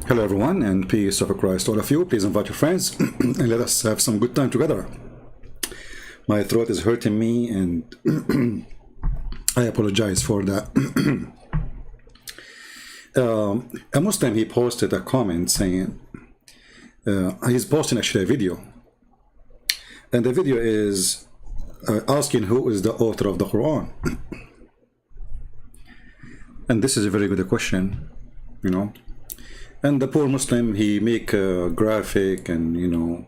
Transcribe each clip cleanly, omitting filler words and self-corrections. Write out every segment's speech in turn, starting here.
Hello everyone, and peace of Christ all of you. Please invite your friends and let us have some good time together. My throat is hurting me and I apologize for that. A Muslim, he posted a comment saying, he's posting actually a video, and the video is asking who is the author of the Quran. And this is a very good question, you know. And the poor Muslim, he make a graphic, and you know,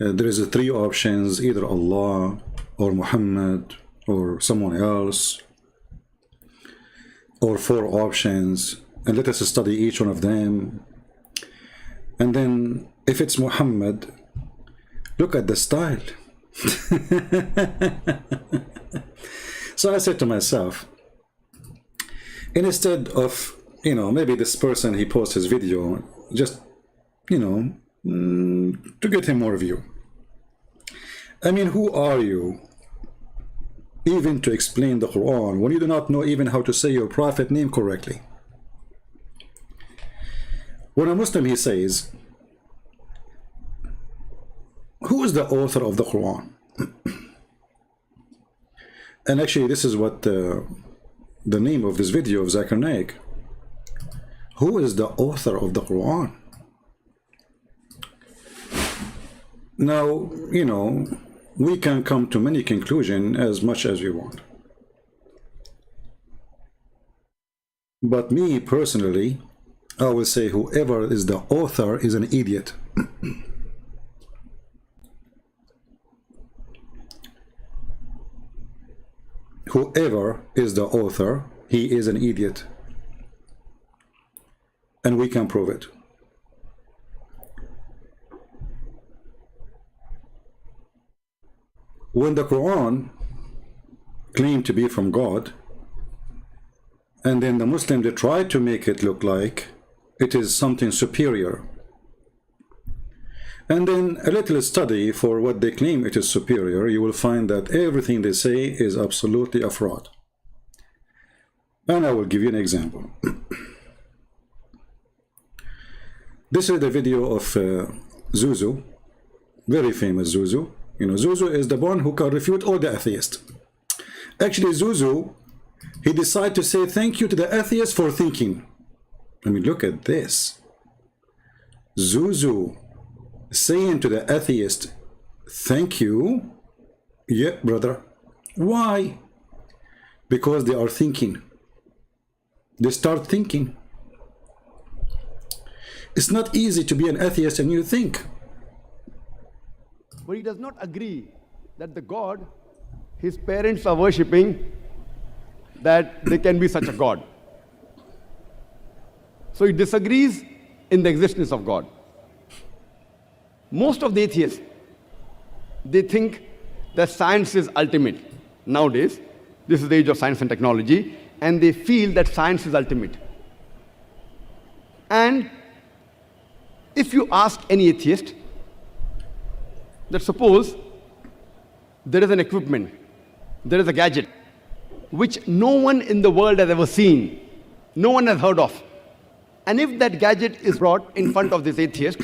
there is three options: either Allah or Muhammad or someone else, or four options, and let us study each one of them. And then if it's Muhammad, look at the style. So I said to myself, instead of, you know, maybe this person, he posts his video just, you know, to get him more view. I mean, who are you even to explain the Quran when you do not know even how to say your prophet name correctly? When a Muslim, he says, who is the author of the Quran? And actually, this is what the name of this video of Zakir Naik. Who is the author of the Quran? Now, you know, we can come to many conclusions as much as we want. But me personally, I will say whoever is the author is an idiot. Whoever is the author, he is an idiot. And we can prove it. When the Quran claimed to be from God, and then the Muslims, they try to make it look like it is something superior, and then a little study for what they claim it is superior, you will find that everything they say is absolutely a fraud. And I will give you an example. This is the video of Zuzu, very famous Zuzu. You know, Zuzu is the one who can refute all the atheists. Actually, Zuzu, he decided to say thank you to the atheists for thinking. I mean, look at this. Zuzu saying to the atheist, thank you. Yeah, brother. Why? Because they are thinking. They start thinking. It's not easy to be an atheist and you think. But he does not agree that the God his parents are worshipping, that there can be such a God. So he disagrees in the existence of God. Most of the atheists, they think that science is ultimate. Nowadays, this is the age of science and technology, and they feel that science is ultimate. And if you ask any atheist that suppose there is an equipment, there is a gadget which no one in the world has ever seen, no one has heard of, and if that gadget is brought in front of this atheist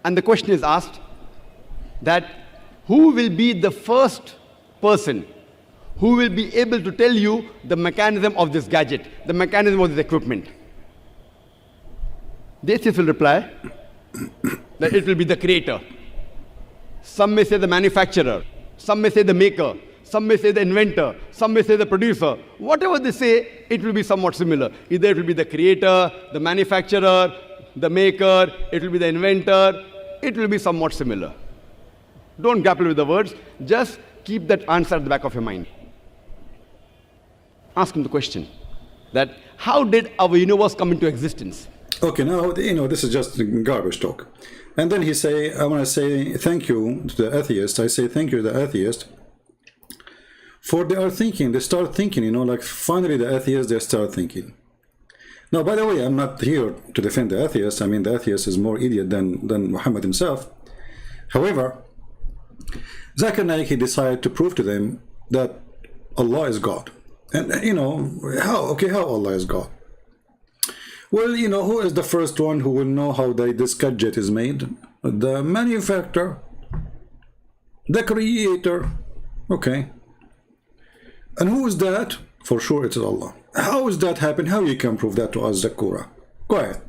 and the question is asked that who will be the first person who will be able to tell you the mechanism of this gadget, the mechanism of this equipment, the atheist will reply that it will be the creator. Some may say the manufacturer, some may say the maker, some may say the inventor, some may say the producer. Whatever they say, it will be somewhat similar. Either it will be the creator, the manufacturer, the maker, it will be the inventor, it will be somewhat similar. Don't grapple with the words, just keep that answer at the back of your mind. Ask him the question that how did our universe come into existence? Okay, now, you know, this is just garbage talk. And then he say, I want to say thank you to the atheist. I say thank you to the atheist for they are thinking, they start thinking, you know, like finally the atheists, they start thinking. Now, by the way, I'm not here to defend the atheist. I mean, the atheist is more idiot than Muhammad himself. However, Zakir Naik, he decided to prove to them that Allah is God. And, you know, how Allah is God? Well, you know, who is the first one who will know how this gadget is made? The manufacturer, the creator. Okay. And who is that? For sure it is Allah. How does that happen? How you can prove that to us, Zakura? Go ahead.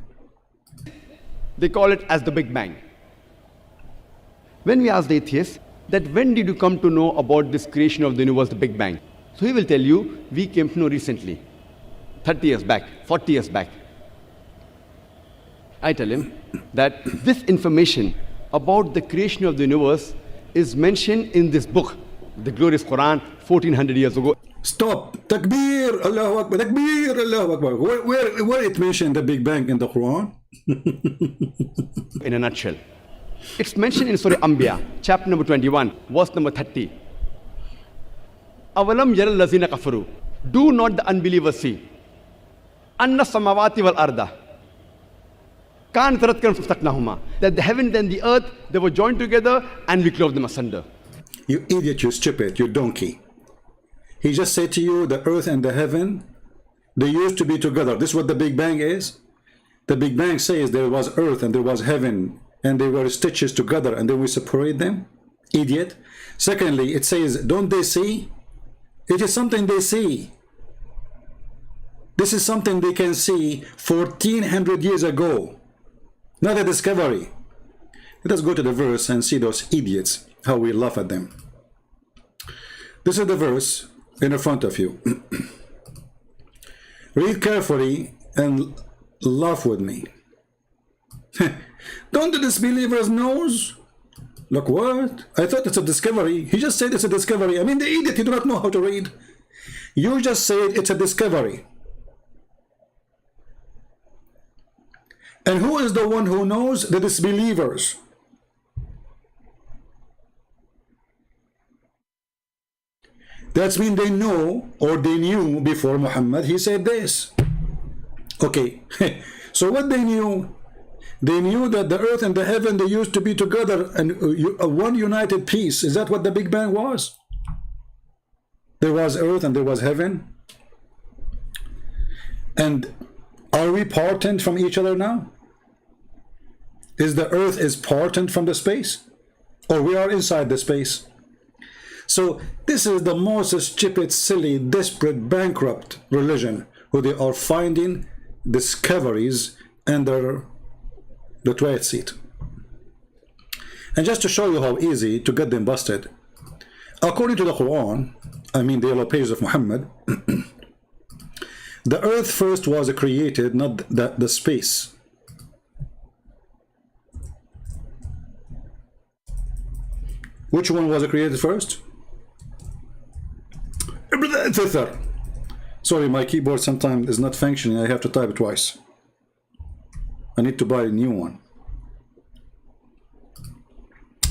They call it as the Big Bang. When we ask the atheist that when did you come to know about this creation of the universe, the Big Bang? So he will tell you, we came to know recently, 30 years back, 40 years back. I tell him that this information about the creation of the universe is mentioned in this book, the glorious Quran, 1400 years ago. Stop. Takbir, Allahu Akbar, Takbir, Allahu Akbar. Where it mentioned the Big Bang in the Quran? In a nutshell. It's mentioned in Surah Anbiya, chapter number 21, verse number 30. Avalam yaral lazina kafaru. Do not the unbelievers see? Anna samawati wal arda. Kan taratkan fastaknahuma. That the heavens and the earth, they were joined together and we clove them asunder. You idiot, you stupid, you donkey. He just said to you, the earth and the heaven, they used to be together. This is what the Big Bang is. The Big Bang says there was earth and there was heaven, and they were stitches together, and then we separate them. Idiot. Secondly, it says, don't they see? It is something they see. This is something they can see 1400 years ago. Not a discovery. Let us go to the verse and see those idiots, how we laugh at them. This is the verse in the front of you. Read carefully and laugh with me. Don't the disbelievers knows? Look, what? I thought it's a discovery. He just said it's a discovery. I mean, the idiot, you do not know how to read. You just said it's a discovery. And who is the one who knows? The disbelievers. That's mean they know, or they knew before Muhammad, he said this. Okay, so what they knew? They knew that the earth and the heaven, they used to be together and one united piece. Is that what the Big Bang was? There was earth and there was heaven. And are we parted from each other now? Is the earth is parted from the space? Or we are inside the space? So this is the most stupid, silly, desperate, bankrupt religion who they are finding discoveries under the toilet seat. And just to show you how easy to get them busted, according to the Quran, I mean the yellow pages of Muhammad, the earth first was created, not the space. Which one was created first? Sorry, my keyboard sometimes is not functioning. I have to type it twice. I need to buy a new one.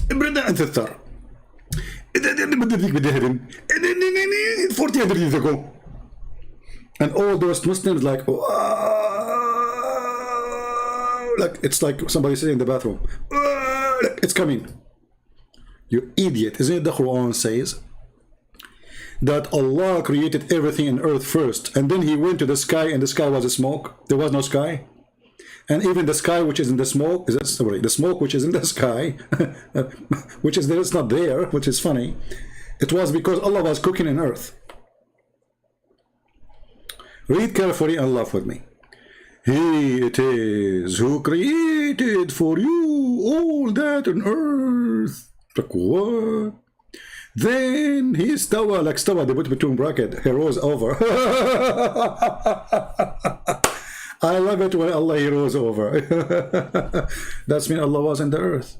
1400 years ago. And all those Muslims like, like it's like somebody sitting in the bathroom. It's coming. You idiot. Isn't it the Quran says that Allah created everything in earth first, and then he went to the sky, and the sky was a smoke. There was no sky. And even the sky which is in the smoke, the smoke which is in the sky, which is there, it's not there, which is funny. It was because Allah was cooking in earth. Read carefully and laugh with me. He it is who created for you all that on earth. Like what? Then he stawa, like stawa, they put between bracket, he rose over. I love it when Allah he rose over. That's mean Allah was in the earth.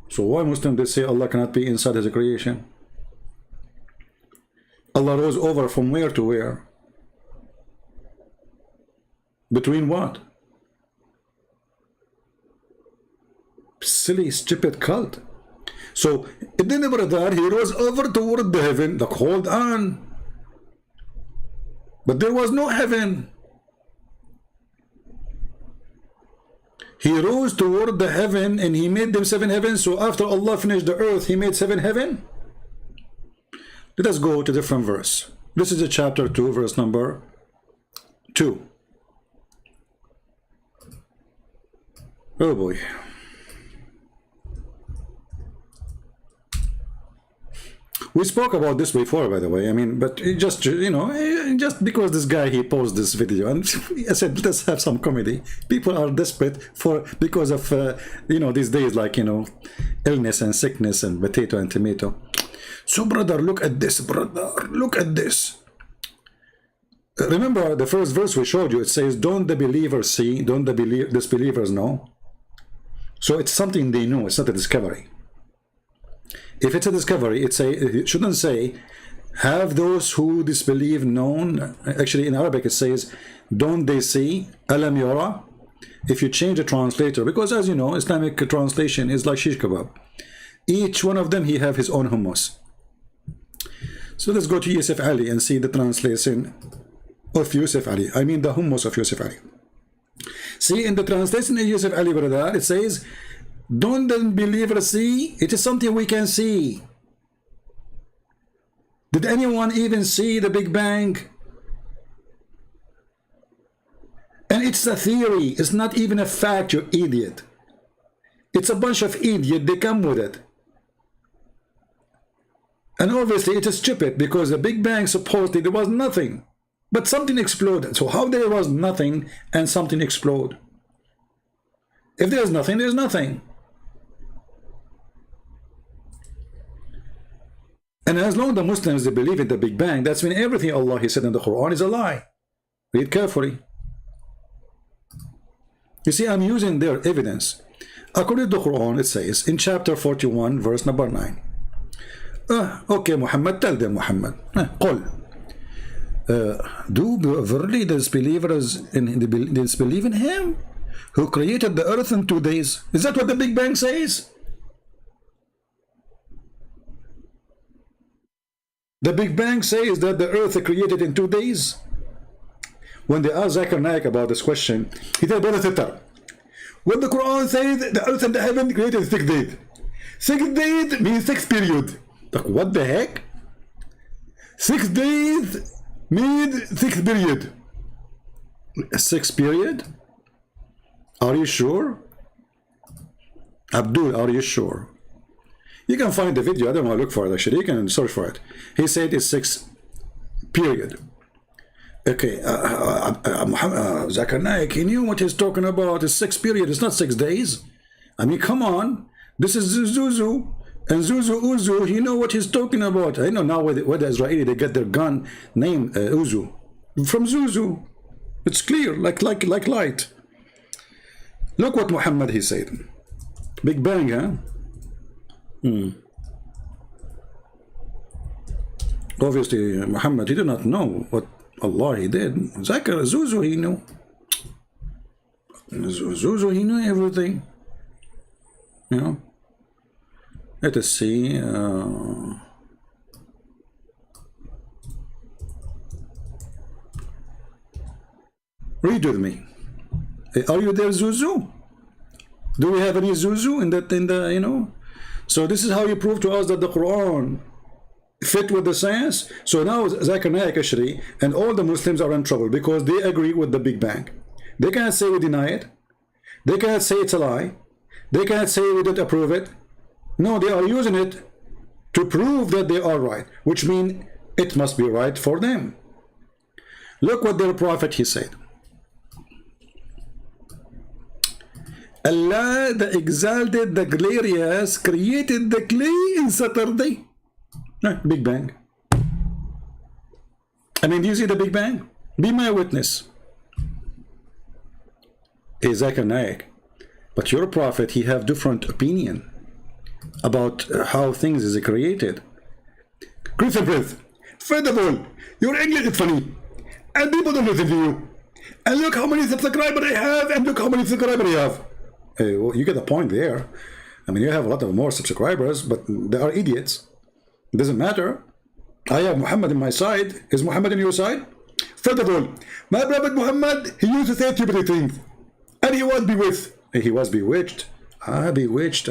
So why Muslims they say Allah cannot be inside his creation? Allah rose over from where to where? Between what? Silly, stupid cult. So it didn't ever that he rose over toward the heaven, like hold on. But there was no heaven. He rose toward the heaven and he made them 7 heavens. So after Allah finished the earth, he made 7 heaven. Let us go to a different verse. This is a chapter 2, verse number 2. 2. Oh boy. We spoke about this before, by the way. I mean, but it just, you know, just because this guy, he posted this video, and I said, let's have some comedy. People are desperate for, because of, you know, these days, like, you know, illness and sickness and potato and tomato. So, brother, look at this, brother. Look at this. Remember the first verse we showed you, it says, don't the believers see, don't the disbelievers know? So it's something they know, it's not a discovery. If it's a discovery, it shouldn't say, have those who disbelieve known. Actually, in Arabic, it says, don't they see? Alam yara. If you change the translator, because as you know, Islamic translation is like shish kebab. Each one of them, he have his own hummus. So let's go to Yusuf Ali and see the translation of Yusuf Ali. I mean the hummus of Yusuf Ali. See, in the translation of Yusuf Ali, brother, it says, don't the believers see? It is something we can see. Did anyone even see the Big Bang? And it's a theory. It's not even a fact, you idiot. It's a bunch of idiots. They come with it. And obviously it is stupid, because the Big Bang, supposedly there was nothing. But something exploded. So how there was nothing and something explode? If there's nothing, there's nothing. And as long as the Muslims, they believe in the Big Bang, that's when everything Allah He said in the Quran is a lie. Read carefully. You see, I'm using their evidence. According to the Quran, it says in chapter 41, verse number 9. Okay, Muhammad, tell them, Muhammad. قل. Do verily disbelievers disbelieve in Him who created the earth in 2 days? Is that what the Big Bang says? The Big Bang says that the earth is created in 2 days. When they asked Zakir Naik about this question, he said, brother, when the Quran says the earth and the heaven created in 6 days, 6 days means 6 period. Like, what the heck? 6 days means 6 period. 6 period? Are you sure? Abdul, are you sure? You can find the video. I don't want to look for it, actually. You can search for it. He said it's 6 period. Okay, Zakir Naik, he knew what he's talking about. It's 6 period. It's not 6 days. I mean, come on. This is Zuzu. And Zuzu Uzu, you know what he's talking about. I know now where the Israeli, they get their gun name Uzu. From Zuzu. It's clear, like light. Look what Muhammad, he said. Big Bang, huh? Obviously, Muhammad, he did not know what Allah he did. Zakir, Zuzu, he knew. Zuzu, he knew everything. You know? Let us see. Read with me. Are you there, Zuzu? Do we have any Zuzu in the, you know? So this is how you prove to us that the Quran fit with the science. So now Zakir Naik, actually, and all the Muslims are in trouble because they agree with the Big Bang. They cannot say we deny it. They cannot say it's a lie. They cannot say we don't approve it. No, they are using it to prove that they are right, which means it must be right for them. Look what their prophet, he said. Allah, the exalted, the glorious, created the clay in Saturday. Big Bang. I mean, do you see the Big Bang? Be my witness. Zakir Naik. But your prophet, he have different opinion about how things is created. Christopher, first of all, your English is funny, and people don't listen to you. And look how many subscribers I have, and look how many subscribers I have. Well, you get the point there. I mean, you have a lot of more subscribers, but they are idiots. It doesn't matter. I have Muhammad on my side. Is Muhammad on your side? First of all, my prophet Muhammad, he used to say stupid things, and he was bewitched. He was bewitched. Bewitched.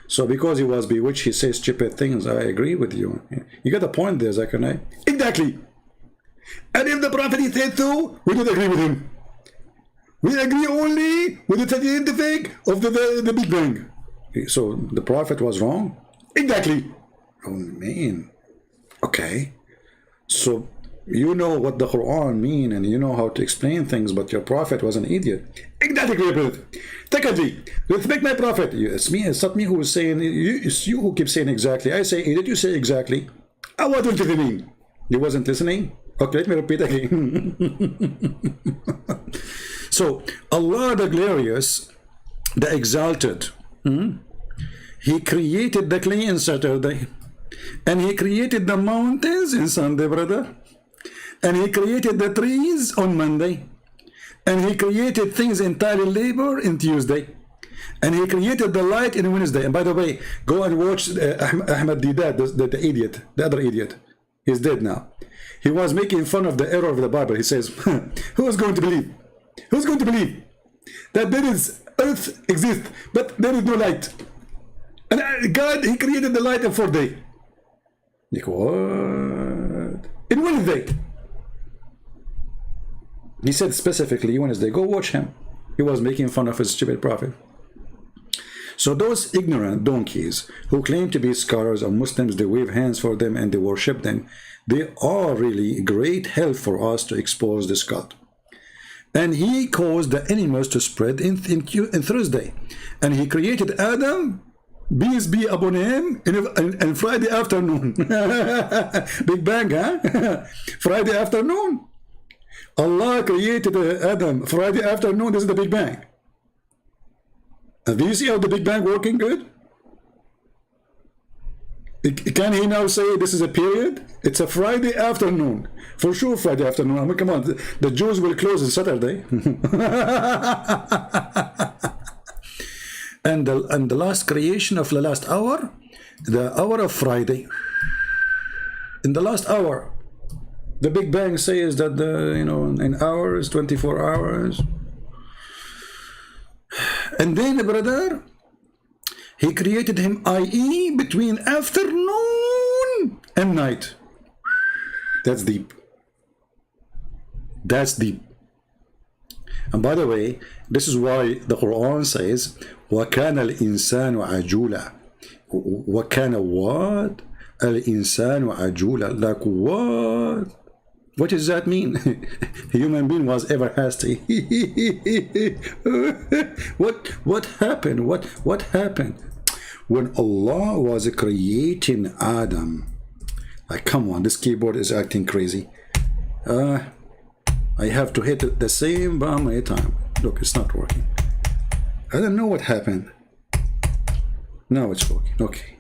So because he was bewitched, he says stupid things. I agree with you. You get the point there, Zakir Naik. Exactly. And if the Prophet he said so, we don't agree with him. We agree only with the scientific of the Big Bang. So the Prophet was wrong? Exactly. Oh man. Okay. So you know what the Quran mean and you know how to explain things, but your Prophet was an idiot. Exactly. Secondly, respect my Prophet. It's not me who is saying, it's you who keep saying exactly. I say idiot, you say exactly. I wasn't listening. You wasn't listening? Okay, let me repeat again. So Allah the glorious, the exalted, he created the clay on Saturday, and he created the mountains in Sunday, brother, and he created the trees on Monday, and he created things entirely labor in Tuesday, and he created the light in Wednesday. And by the way, go and watch Ahmed Didat, the idiot, the other idiot. He's dead now. He was making fun of the error of the Bible. He says, who's going to believe? Who's going to believe that there is earth exists, but there is no light? And God, he created the light in 4 days. Like, what? In Wednesday. He said specifically Wednesday. Go watch him. He was making fun of his stupid prophet. So those ignorant donkeys who claim to be scholars of Muslims, they wave hands for them and they worship them, they are really great help for us to expose this God. And he caused the animals to spread in Thursday. And he created Adam, peace be upon him, in Friday afternoon. Big Bang, huh? Friday afternoon. Allah created Adam Friday afternoon. This is the Big Bang. And do you see how the Big Bang working good? Can he now say this is a period? It's a Friday afternoon. For sure Friday afternoon. I mean, come on, the Jews will close on Saturday. and the last creation of the last hour, the hour of Friday. In the last hour, the Big Bang says that in hours, 24 hours. And then, brother, he created him, i.e., between afternoon and night. That's deep. That's deep. And by the way, this is why the Quran says, وَكَانَ الْإِنسَانُ عَجُولًا. وَكَانَ what? الْإِنسَانُ عَجُولًا. Like what? What does that mean? Human being was ever hasty. What happened? What happened? When Allah was creating Adam, like, come on, this keyboard is acting crazy. I have to hit it the same button every time. Look, it's not working. I don't know what happened. Now it's working. Okay.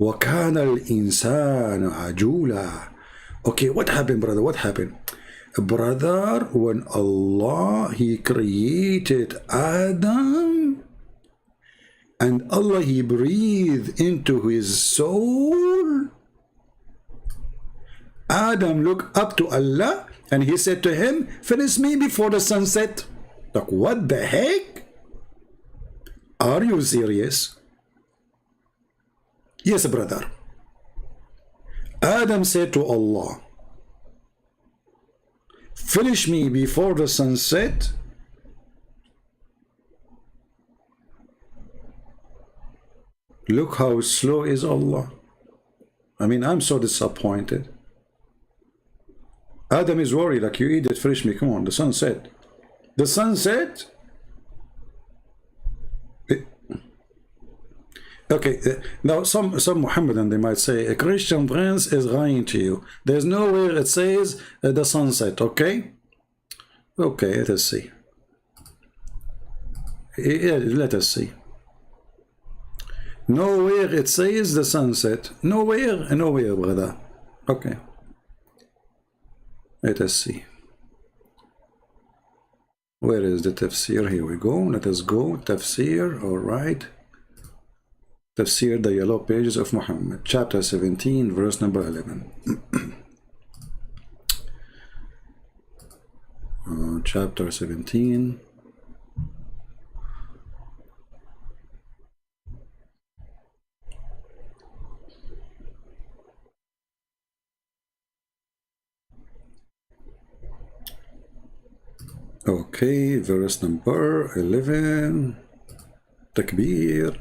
وَكَانَ الْإِنسَانُ عَجُولًا. Okay, what happened, brother? What happened? Brother, when Allah, he created Adam, and Allah, he breathed into his soul, Adam looked up to Allah, and he said to him, finish me before the sunset. Like, what the heck? Are you serious? Yes, brother. Adam said to Allah, finish me before the sunset. Look how slow is Allah. I mean, I'm so disappointed. Adam is worried, like, you idiot, finish me, come on, the sunset. The sunset? Okay, now some Muhammadan, they might say, a Christian prince is lying to you. There's nowhere it says the sunset, okay? Okay, let us see. Yeah, let us see. Nowhere it says the sunset. Nowhere, brother. Okay. Let us see. Where is the tafsir? Here we go. Let us go. Tafsir, all right. Tafsir, the yellow pages of Muhammad, chapter 17, verse number 11. Chapter 17. Okay, verse number 11. Takbir.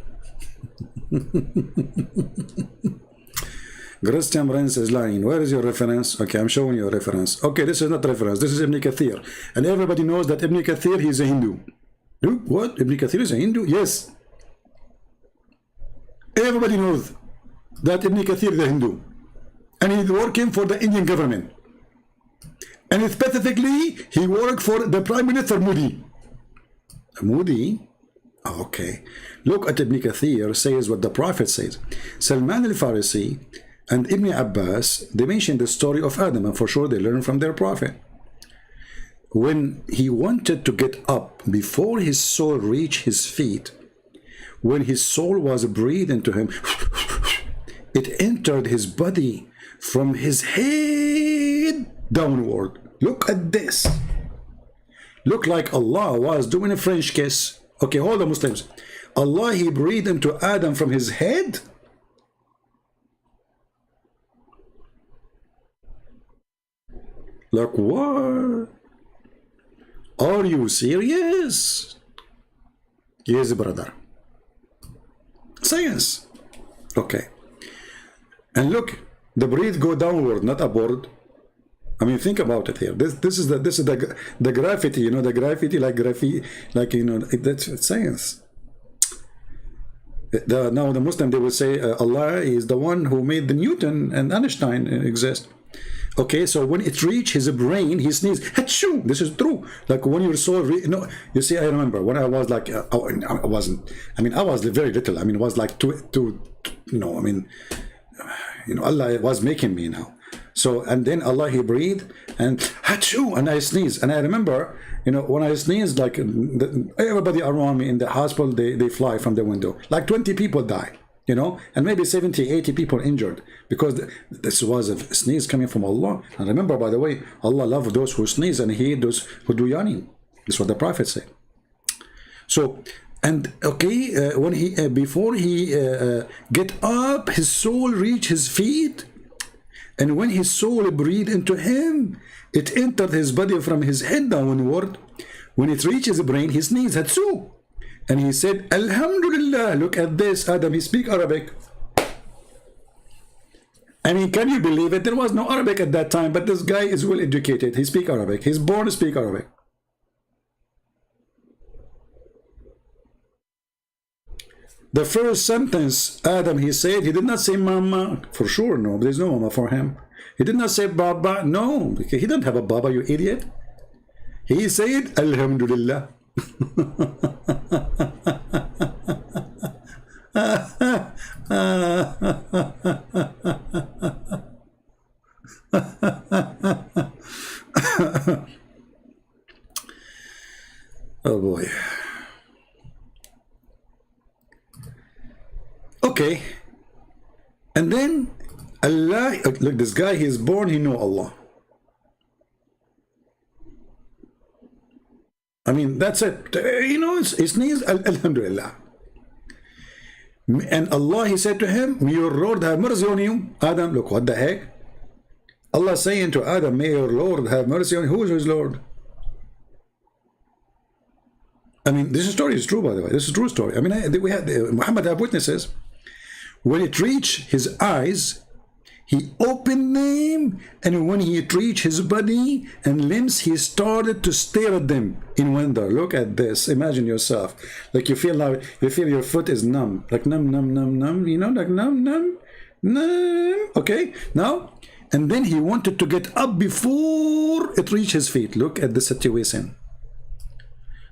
Christian Prince is lying. Where is your reference? Okay, I'm showing you a reference. Okay, this is not reference. This is Ibn Kathir. And everybody knows that Ibn Kathir, he's a Hindu. What? Ibn Kathir is a Hindu? Yes. Everybody knows that Ibn Kathir is a Hindu. And he's working for the Indian government. And specifically, he worked for the Prime Minister Modi. Modi? Okay. Look at Ibn Kathir says what the Prophet says. Salman al-Farisi and Ibn Abbas, they mention the story of Adam, and for sure they learn from their Prophet. When he wanted to get up, before his soul reached his feet, when his soul was breathed into him, it entered his body from his head downward. Look at this. Look like Allah was doing a French kiss. Okay, hold on, Muslims. Allah, he breathed into Adam from his head. Like what? Are you serious? Yes, brother. Science. Okay. And look, the breath go downward, not upward. I mean, think about it here. This is the graffiti, you know, the graffiti like graffiti, like, you know, that's science. Now the Muslim, they will say Allah is the one who made the Newton and Einstein exist. Okay, so when it reached his brain, he sneezed. Achoo! This is true. Like when your soul, no, you see, I remember when I was like, I wasn't. I mean, I was very little. I mean, it was like two. You know, I mean, you know, Allah was making me now. So, and then Allah, he breathed and achoo, and I sneezed. And I remember, you know, when I sneezed, like everybody around me in the hospital, they fly from the window. Like 20 people die. You know, and maybe 70, 80 people injured because this was a sneeze coming from Allah. And remember, by the way, Allah loves those who sneeze and He hates those who do yawning. That's what the Prophet said. So, and okay, when he before he get up, his soul reached his feet, and when his soul breathed into him, it entered his body from his head downward. When it reached his brain, he sneezed. Hatsu. And he said, Alhamdulillah, look at this, Adam, he speaks Arabic. I mean, can you believe it? There was no Arabic at that time, but this guy is well educated. He speaks Arabic. He's born to speak Arabic. The first sentence, Adam, he said, he did not say mama. For sure, no, there's no mama for him. He did not say baba. No, because he didn't have a baba, you idiot. He said, Alhamdulillah. Oh boy. Okay. And then Allah, look, this guy, he is born, he know Allah. I mean, that's it. You know, his knees, Alhamdulillah. And Allah, he said to him, may your Lord have mercy on you. Adam, look, what the heck? Allah saying to Adam, may your Lord have mercy on you. Who is his Lord? I mean, this story is true, by the way. This is a true story. I mean, we had Muhammad have witnesses. When it reached his eyes, he opened them, and when he reached his body and limbs, he started to stare at them in wonder. Look at this. Imagine yourself. Like you feel your foot is numb. Like numb, numb, numb, numb. You know, like numb, numb, numb. Okay? Now, and then he wanted to get up before it reached his feet. Look at the situation.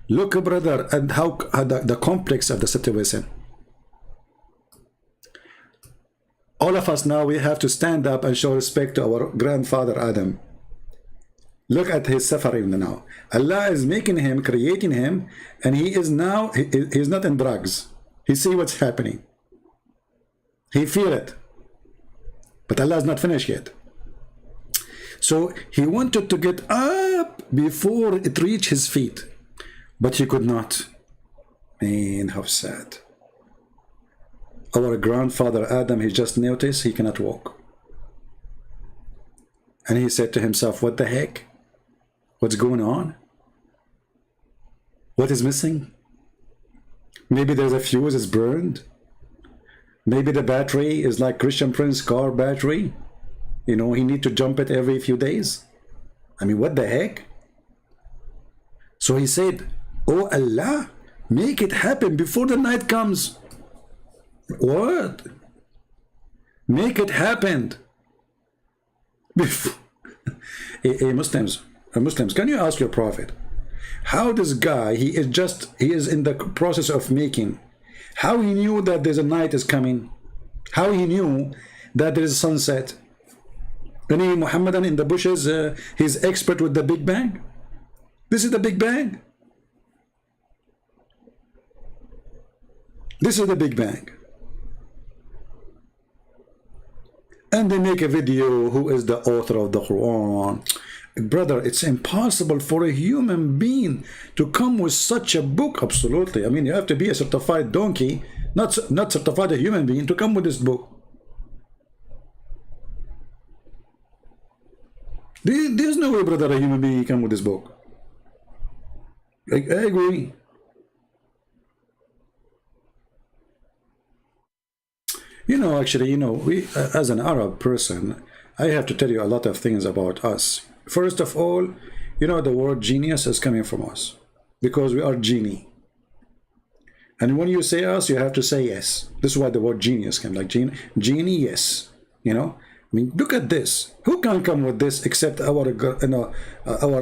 Look, brother, at how the complex of the situation. All of us now, we have to stand up and show respect to our grandfather Adam. Look at his suffering now. Allah is making him, creating him, and he is now, he's not in drugs. He see what's happening. He feel it. But Allah is not finished yet. So he wanted to get up before it reached his feet, but he could not. Man, how sad. Our grandfather Adam, he just noticed he cannot walk. And he said to himself, what the heck? What's going on? What is missing? Maybe there's a fuse is burned. Maybe the battery is like Christian Prince car battery. You know, he need to jump it every few days. I mean, what the heck? So he said, oh Allah, make it happen before the night comes. What? Make it happen. Hey, Muslims, can you ask your prophet, how this guy, he is in the process of making, how he knew that there's a night is coming, how he knew that there is sunset? Any Muhammadan in the bushes, he's expert with the Big Bang. This is the Big Bang. This is the Big Bang. And they make a video, who is the author of the Quran? Brother, it's impossible for a human being to come with such a book. Absolutely. I mean, you have to be a certified donkey, not certified a human being, to come with this book. There's no way, brother, a human being can come with this book. I agree. You know, actually, you know, we, as an Arab person, I have to tell you a lot of things about us. First of all, you know, the word genius is coming from us, because we are genie. And when you say us, you have to say yes. This is why the word genius came, like genie, yes. You know, I mean, look at this. Who can come with this except our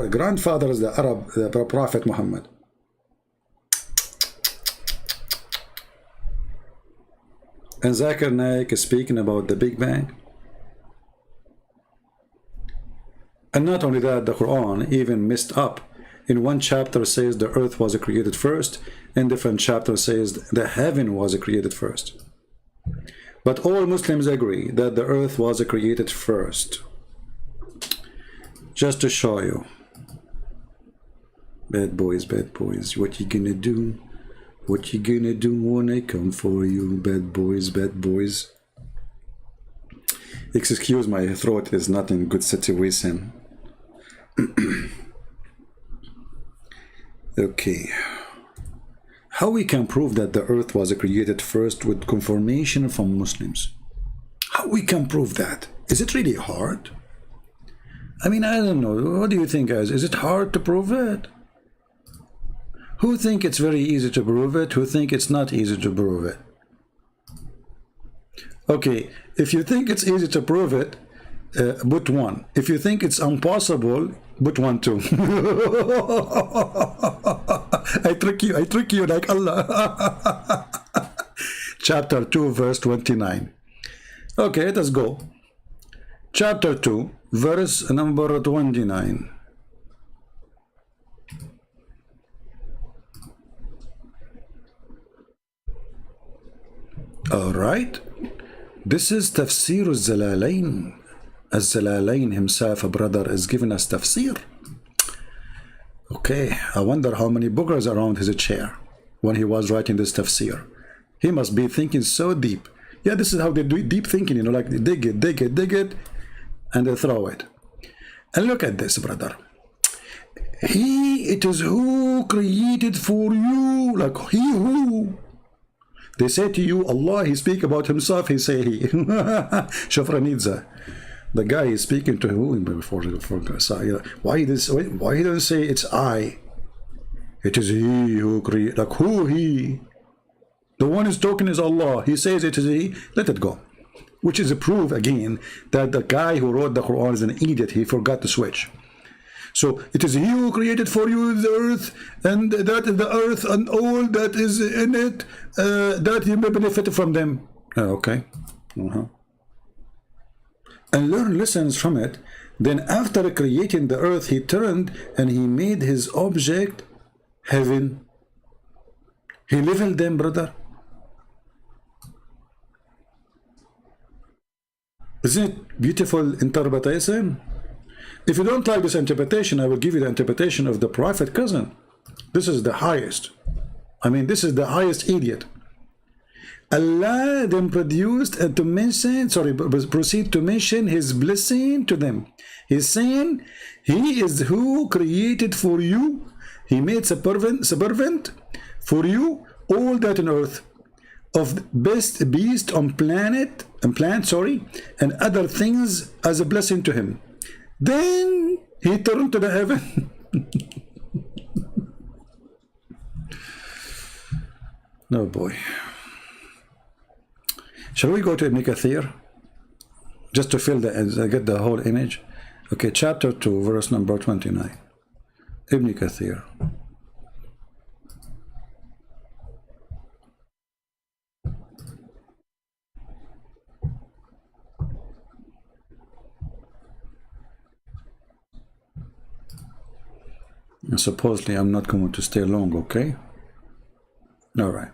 grandfathers, the Arab, the Prophet Muhammad? And Zakir Naik is speaking about the Big Bang. And not only that, the Quran even messed up. In one chapter says the earth was created first, in different chapter says the heaven was created first. But all Muslims agree that the earth was created first. Just to show you. Bad boys, what you gonna do? What you gonna do when I come for you? Bad boys, bad boys. Excuse my throat is not in good situation. Okay. How we can prove that the earth was created first with confirmation from Muslims? How we can prove that? Is it really hard? I mean, I don't know. What do you think, guys? Is it hard to prove it? Who think it's very easy to prove it? Who think it's not easy to prove it? Okay, if you think it's easy to prove it, put 1. If you think it's impossible, put 1 too. I trick you like Allah. Chapter 2, verse 29. Okay, let us go. Chapter 2, verse number 29. All right. This is Tafsir al-Zalalain. Al-Zalalain himself, a brother, is giving us tafsir. Okay, I wonder how many boogers around his chair when he was writing this tafsir. He must be thinking so deep. Yeah, this is how they do deep thinking, you know, like they dig it, and they throw it. And look at this, brother. It is who created for you, like he who. They say to you, Allah, he speak about himself, he say he. Shafranidza. The guy is speaking to who before why he doesn't say it's I? It is he who create, like who he? The one who's talking is Allah. He says it is he. Let it go. Which is a proof again that the guy who wrote the Quran is an idiot. He forgot to switch. So it is he who created for you the earth, and that is the earth and all that is in it, that you may benefit from them. Okay. And learn lessons from it. Then after creating the earth, he turned and he made his object heaven. He leveled them, brother. Isn't it beautiful interpretation? If you don't like this interpretation, I will give you the interpretation of the Prophet cousin. This is the highest. I mean, this is the highest idiot. Allah then produced and proceed to mention his blessing to them. He's saying, he is who created for you He made subservient for you all that on earth, of best beast on plant, and other things as a blessing to him. Then he turned to the heaven. No boy. Shall we go to Ibn Kathir? Just to fill get the whole image. Okay, chapter 2, verse number 29. Ibn Kathir. And supposedly I'm not going to stay long, okay? All right.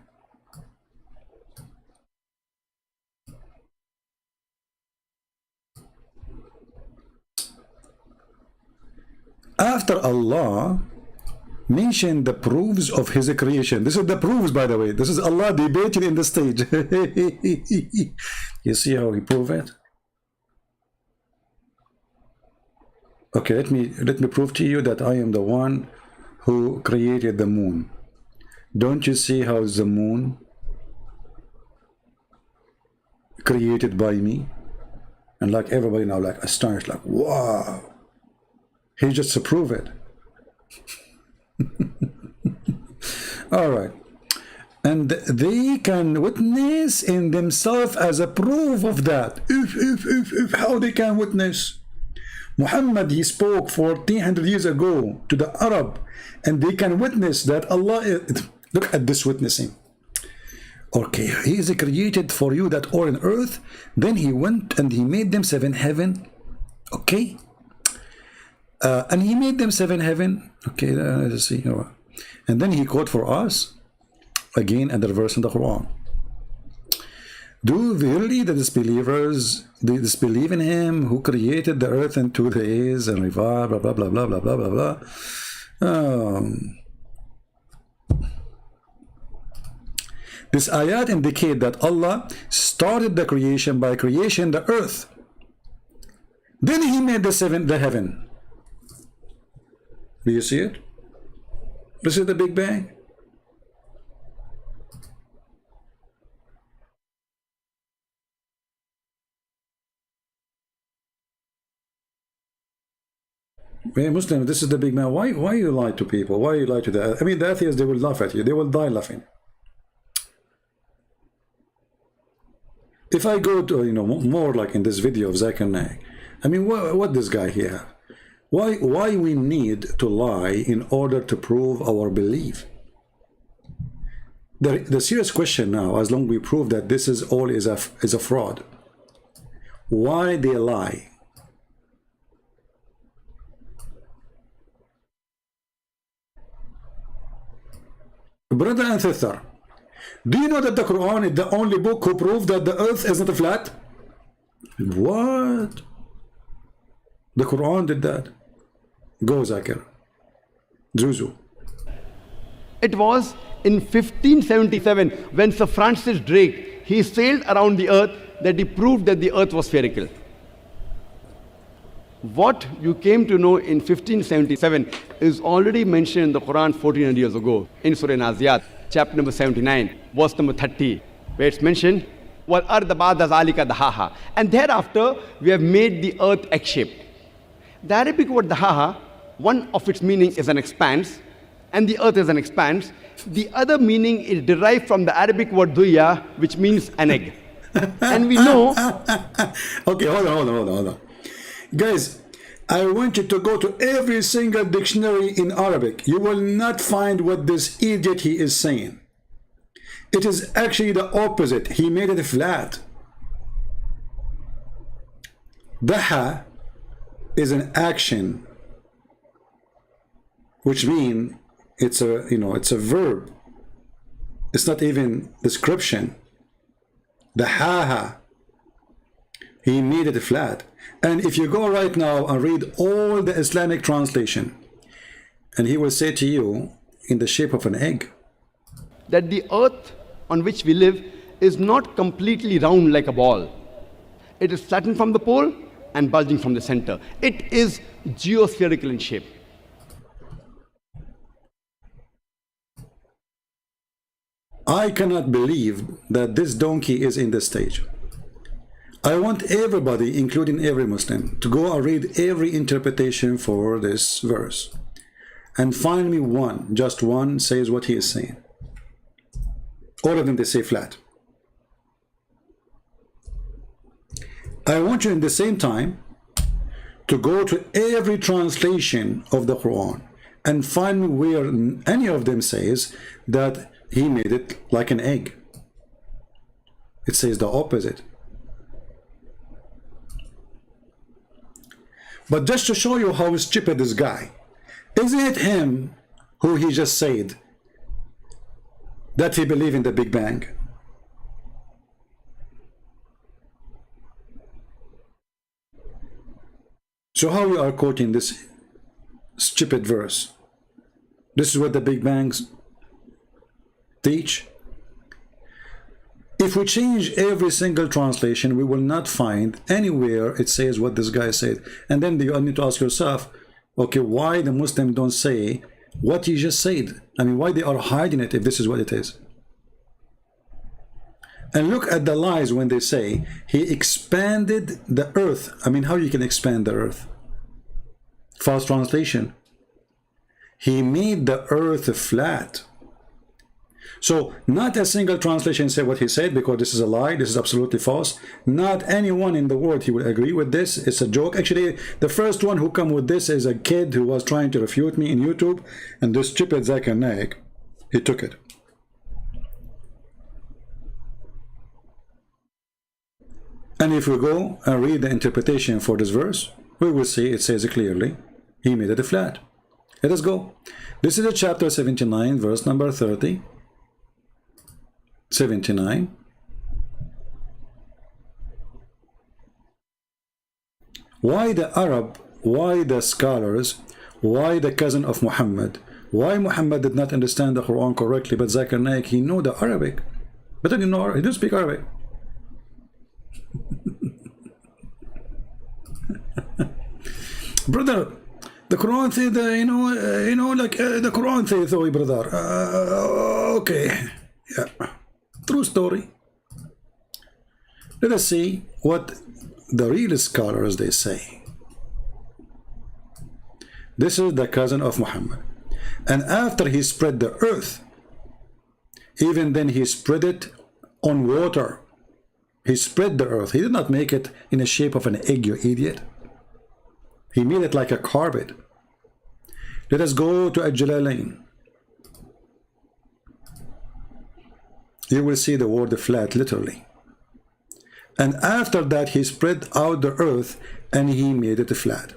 After Allah mentioned the proofs of his creation. This is the proofs, by the way. This is Allah debating in the stage. You see how he proved it? Okay, let me prove to you that I am the one who created the moon. Don't you see how the moon created by me? And like everybody now, like astonished, like, wow. He just proved it. All right. And they can witness in themselves as a proof of that. How they can witness? Muhammad, he spoke 1400 years ago to the Arab, and they can witness that Allah is, look at this witnessing. Okay, he is created for you that all in earth. Then he went and he made them 7 heaven. Okay. And he made them 7 heaven. Okay, let's see. And then he quote for us again another verse in the Quran. Do verily the disbelievers disbelieve in him who created the earth in 2 days and revived, blah blah blah blah blah blah blah blah. This ayat indicate that Allah started the creation by creation the earth. Then he made the heaven. Do you see it? This is the Big Bang. Hey, Muslim, this is the Big Bang. Why you lie to people? Why you lie to the? I mean, the atheists, they will laugh at you. They will die laughing. If I go to more like in this video of Zakir Naik, I mean, what this guy here? Why we need to lie in order to prove our belief? The serious question now, as long as we prove that this is all is a fraud, why they lie? Brother and sister, do you know that the Quran is the only book who proved that the earth is not flat? What? The Quran did that. Go, Zakir. Zuzu. It was in 1577 when Sir Francis Drake, he sailed around the earth, that he proved that the earth was spherical. What you came to know in 1577 is already mentioned in the Quran 1400 years ago in Surah Naziyat, chapter number 79, verse number 30, where it's mentioned, وَالْأَرْضَ بَعْدَ ذَلِكَ دَحَاهَا. And thereafter, we have made the earth egg-shaped. The Arabic word dahaha, one of its meaning is an expanse, and the earth is an expanse. The other meaning is derived from the Arabic word duya, which means an egg. And we know... Okay, hold on. Guys, I want you to go to every single dictionary in Arabic. You will not find what this idiot he is saying. It is actually the opposite. He made it flat. Daha is an action, which means it's a verb. It's not even description. Dahaha. He made it flat. And if you go right now and read all the Islamic translation, and he will say to you, in the shape of an egg, that the earth on which we live is not completely round like a ball. It is flattened from the pole and bulging from the center. It is geospherical in shape. I cannot believe that this donkey is in this stage. I want everybody, including every Muslim, to go and read every interpretation for this verse and find me one, just one, says what he is saying. All of them, they say flat. I want you in the same time to go to every translation of the Quran and find me where any of them says that he made it like an egg. It says the opposite. But just to show you how stupid this guy, isn't it him who he just said that he believed in the Big Bang? So how we are quoting this stupid verse? This is what the Big Bangs teach. If we change every single translation, we will not find anywhere it says what this guy said. And then you need to ask yourself, okay, why the Muslim don't say what he just said? I mean, why they are hiding it if this is what it is? And look at the lies when they say he expanded the earth. I mean, how you can expand the earth? False translation. He made the earth flat. So not a single translation say what he said, because this is a lie. This is absolutely false. Not anyone in the world he will agree with this. It's a joke. Actually, the first one who come with this is a kid who was trying to refute me in YouTube, and this stupid Zakir Naik, he took it. And if we go and read the interpretation for this verse, we will see it says clearly, he made it flat. Let us go. This is chapter 79, verse number 30. 79. Why the Arab, why the scholars, why the cousin of Muhammad, why Muhammad did not understand the Quran correctly, but Zakir Naik, he know the Arabic, but he didn't speak Arabic. Brother, the Quran says, the Quran says, oh, brother. Okay, yeah, true story. Let us see what the real scholars they say. This is the cousin of Muhammad, and after he spread the earth, even then he spread it on water. He spread the earth. He did not make it in the shape of an egg, you idiot. He made it like a carpet. Let us go to Al-Jalalain. You will see the word flat, literally. And after that, he spread out the earth and he made it flat.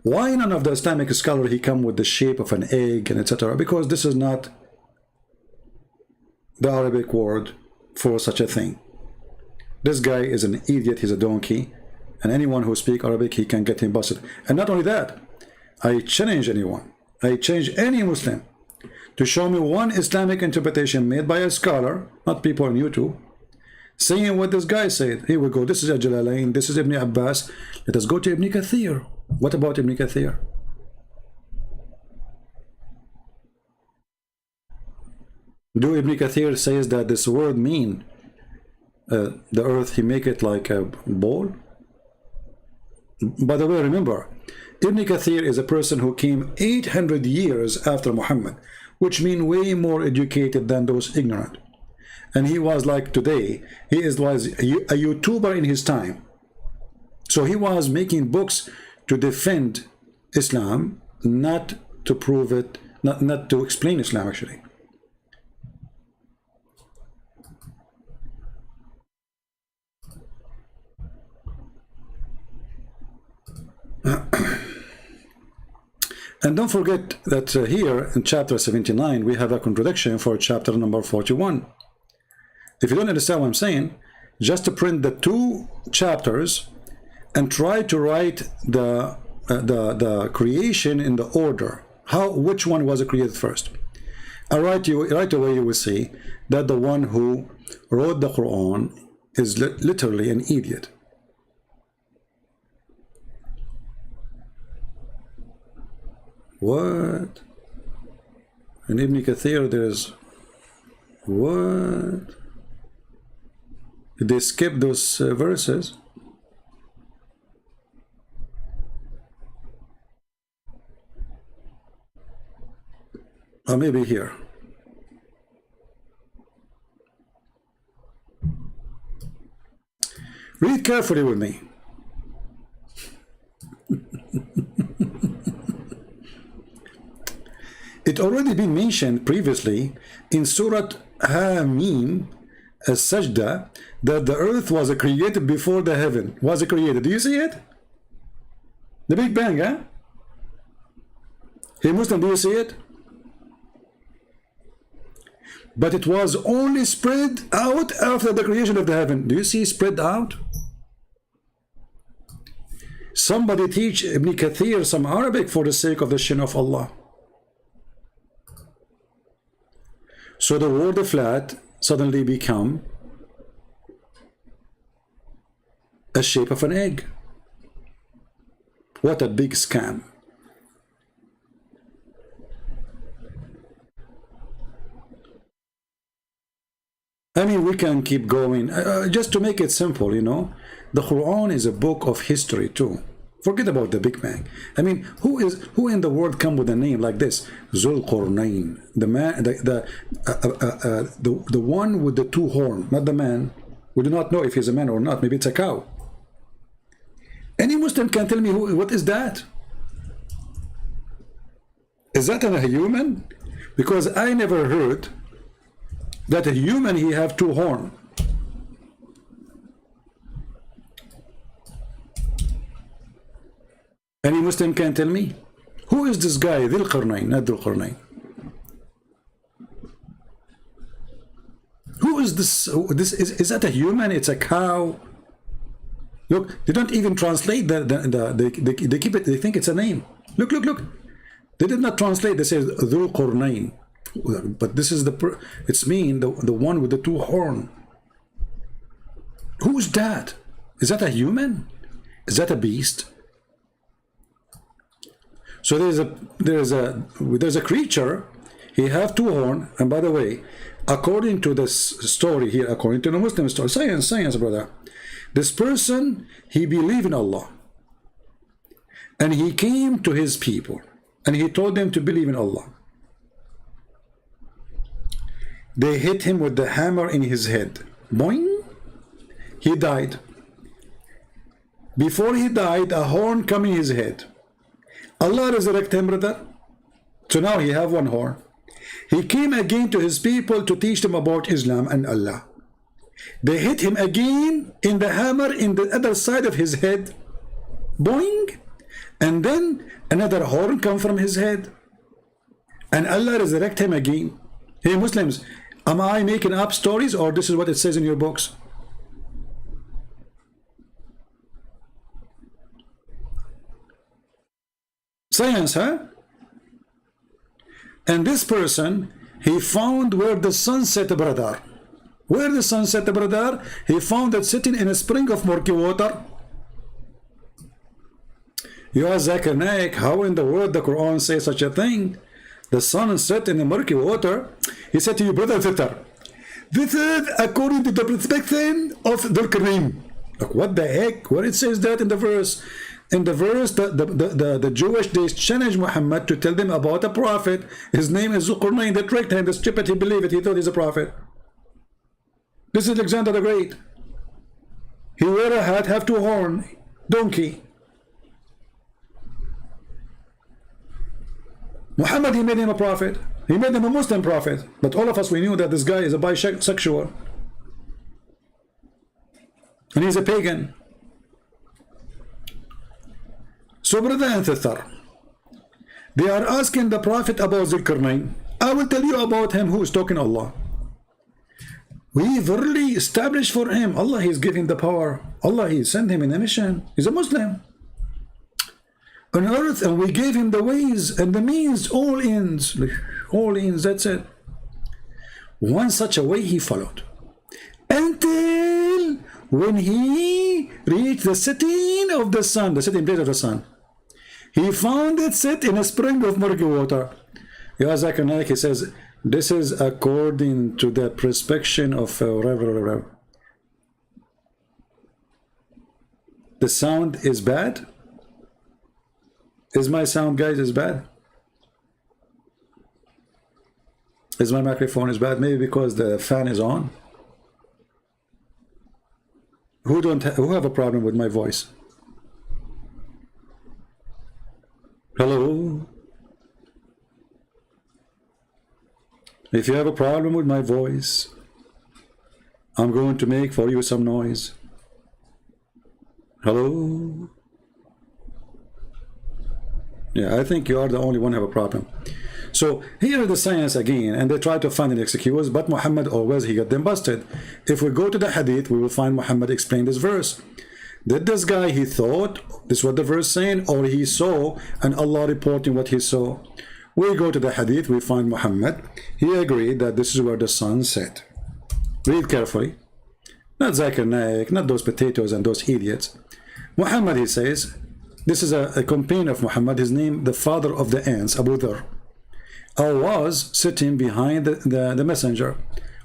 Why none of the Islamic scholar he come with the shape of an egg and etc.? Because this is not the Arabic word for such a thing. This guy is an idiot, he's a donkey, and anyone who speaks Arabic, he can get him busted. And not only that, I challenge anyone, I challenge any Muslim to show me one Islamic interpretation made by a scholar, not people on YouTube, saying what this guy said. Here we go, this is Al-Jalalain, this is Ibn Abbas. Let us go to Ibn Kathir. What about Ibn Kathir? Do Ibn Kathir says that this word mean the earth, he make it like a ball? By the way, remember, Ibn Kathir is a person who came 800 years after Muhammad, which mean way more educated than those ignorant. And he was like today, was a YouTuber in his time. So he was making books to defend Islam, not to prove it, not to explain Islam actually. And don't forget that here in chapter 79 we have a contradiction for chapter number 41. If you don't understand what I'm saying, just to print the two chapters and try to write the creation in the order. Which one was created first? And right away you will see that the one who wrote the Quran is literally an idiot. What? In Ibn Kathir there's What? Did they skip those verses? Or maybe here. Read carefully with me. It already been mentioned previously in Surah Hamim as-Sajda that the earth was created before the heaven was created. Do you see it? The Big Bang, huh? Hey Muslim, do you see it? But it was only spread out after the creation of the heaven. Do you see spread out? Somebody teach Ibn Kathir some Arabic for the sake of the shin of Allah. So the word flat suddenly become a shape of an egg. What a big scam. I mean, we can keep going. Just to make it simple, you know, the Quran is a book of history too. Forget about the Big Bang. I mean, who in the world come with a name like this? Zul Qarnayn, the man, the one with the two horns, not the man. We do not know if he's a man or not. Maybe it's a cow. Any Muslim can tell me what is that? Is that a human? Because I never heard that a human he have two horns. Any Muslim can tell me? Who is this guy? Dhul Qarnayn, not Dhul Qarnayn. Who is this? Is that a human? It's a cow. Look, they don't even translate they keep it. They think it's a name. Look. They did not translate. They say Dhul Qarnayn, but this is it's mean the one with the two horns. Who's that? Is that a human? Is that a beast? So there's a creature. He have two horns, and by the way, according to this story here, according to the Muslim story, science, brother, this person, he believed in Allah, and he came to his people, and he told them to believe in Allah. They hit him with the hammer in his head. Boing! He died. Before he died, a horn come in his head. Allah resurrected him, brother. So now he have one horn. He came again to his people to teach them about Islam and Allah. They hit him again in the hammer in the other side of his head. Boing! And then another horn come from his head. And Allah resurrect him again. Hey Muslims, am I making up stories, or this is what it says in your books? Science, huh? And this person, he found where the sun set, brother. Where the sun set, brother, he found it sitting in a spring of murky water. You ask Zakir Naik, how in the world the Quran says such a thing? The sun set in the murky water. He said to you, brother Fitar, this is according to the perspective of Dhul Qarnayn. Like, what the heck? Where it says that in the verse? In the verse, the Jewish, they challenged Muhammad to tell them about a prophet. His name is Dhul Qarnayn. They tricked him. The stupid, he believed it. He thought he's a prophet. This is Alexander the Great. He wear a hat, have two horns, donkey. Muhammad, he made him a prophet. He made him a Muslim prophet. But all of us, we knew that this guy is a bisexual. And he's a pagan. So, brother and sister, they are asking the Prophet about Dhul Qarnayn. I will tell you about him who is talking Allah. We verily established for him. Allah, He's giving the power. Allah, He sent him in a mission. He's a Muslim on earth, and we gave him the ways and the means, all ends, that's it. One such a way he followed, until when he reached the setting of the sun, the setting place of the sun, he found it set in a spring of murky water. Ya Zakir Naik, he says, This is according to the prescription of whatever. The sound is bad? Is my sound, guys, is bad? Is my microphone is bad? Maybe because the fan is on. Who have a problem with my voice? Hello? If you have a problem with my voice, I'm going to make for you some noise. Hello? Yeah, I think you are the only one who have a problem. So here is the science again, and they try to find an excuse, but Muhammad always, he got them busted. If we go to the hadith, we will find Muhammad explain this verse. Did this guy, he thought, this is what the verse saying, or he saw, and Allah reporting what he saw? We go to the hadith, we find Muhammad, he agreed that this is where the sun set. Read carefully. Not Zakir Naik, not those potatoes and those idiots. Muhammad, he says, this is a companion of Muhammad, his name, the father of the ants, Abu Dhar. I was sitting behind the messenger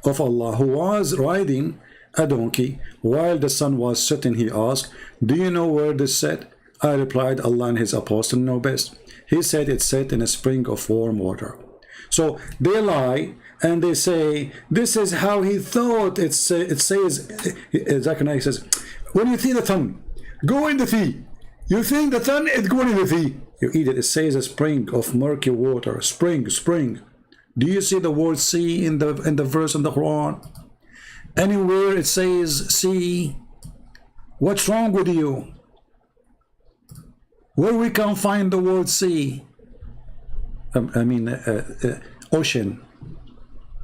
of Allah, who was riding a donkey while the sun was setting. He asked, do you know where this set? I replied, Allah and his apostle know best. He said it set in a spring of warm water. So they lie and they say this is how he thought. It says, Zakir Naik says, when you see the sun go in the sea, you think the sun is going in the sea. You eat it. It says a spring of murky water. Spring. Do you see the word sea in the verse in the Quran? Anywhere it says sea. What's wrong with you? Where we can find the word sea? Ocean.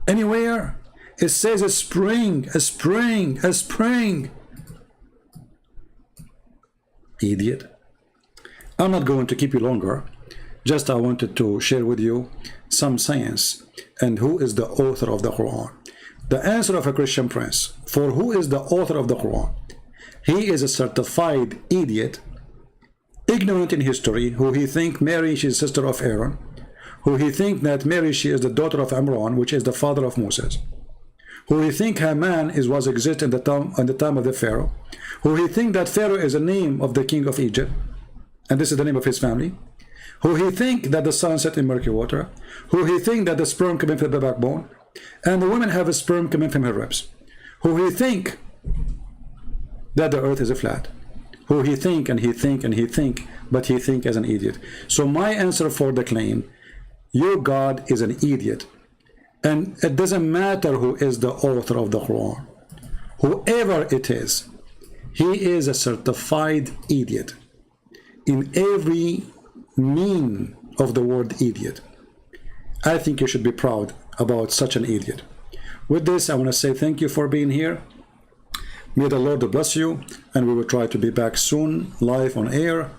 Anywhere it says a spring. Idiot. I'm not going to keep you longer. Just I wanted to share with you some science and who is the author of the Quran. The answer of a Christian prince for who is the author of the Quran. He is a certified idiot, ignorant in history, who he think Mary, she is sister of Aaron, who he think that Mary, she is the daughter of Imran, which is the father of Moses, who he think Haman was exist in the time of the Pharaoh, who he think that Pharaoh is a name of the king of Egypt, and this is the name of his family, who he think that the sun set in murky water, who he think that the sperm coming from the backbone, and the women have a sperm coming from her ribs, who he think that the earth is a flat, who he think, but he think as an idiot. So my answer for the claim, your God is an idiot, and it doesn't matter who is the author of the Quran. Whoever it is, he is a certified idiot in every meaning of the word idiot. I think you should be proud about such an idiot. With this, I want to say thank you for being here. May the Lord bless you, and we will try to be back soon, live on air.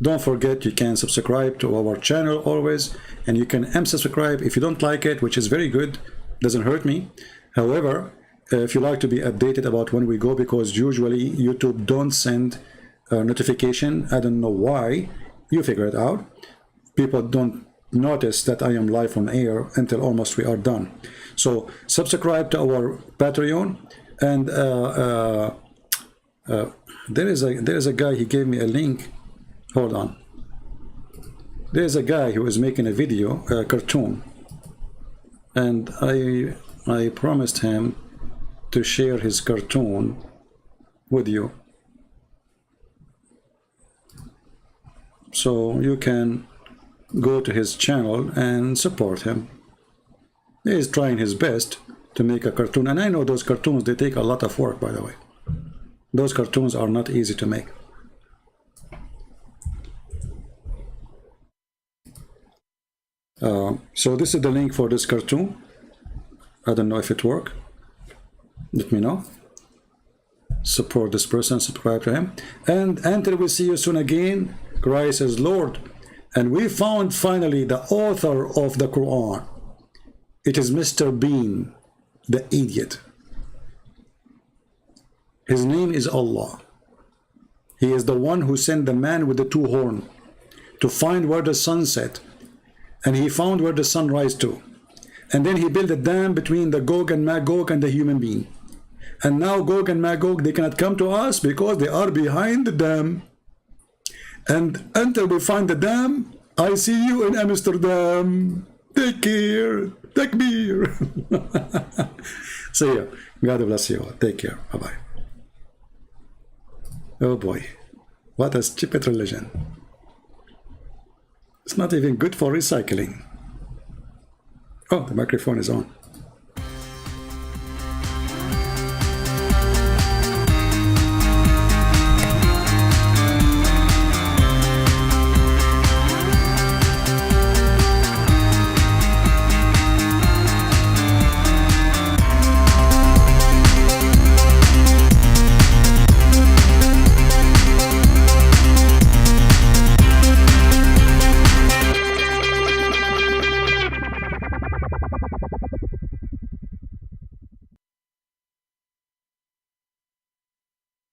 Don't forget, you can subscribe to our channel always, and you can unsubscribe if you don't like it, which is very good, doesn't hurt me. However, if you like to be updated about when we go, because usually YouTube don't send a notification. I don't know why. You figure it out. People don't notice that I am live on air until almost we are done. So subscribe to our Patreon, and there is a guy, he gave me a link. Hold on. There's a guy who is making a video, a cartoon, and I promised him to share his cartoon with you, so you can go to his channel and support him. He is trying his best to make a cartoon, and I know those cartoons, they take a lot of work, by the way. Those cartoons are not easy to make. So this is the link for this cartoon. I don't know if it works. Let me know. Support this person, subscribe to him, and until we see you soon again, Christ is Lord. And we found finally the author of the Quran. It is Mr. Bean, the idiot. His name is Allah. He is the one who sent the man with the two horns to find where the sun set, and he found where the sun rise to. And then he built a dam between the Gog and Magog and the human being. And now Gog and Magog, they cannot come to us because they are behind the dam. And until we find the dam, I see you in Amsterdam. Take care. Takbir. See ya. God bless you all. Take care. Bye-bye. Oh boy. What a stupid religion. It's not even good for recycling. Oh, the microphone is on.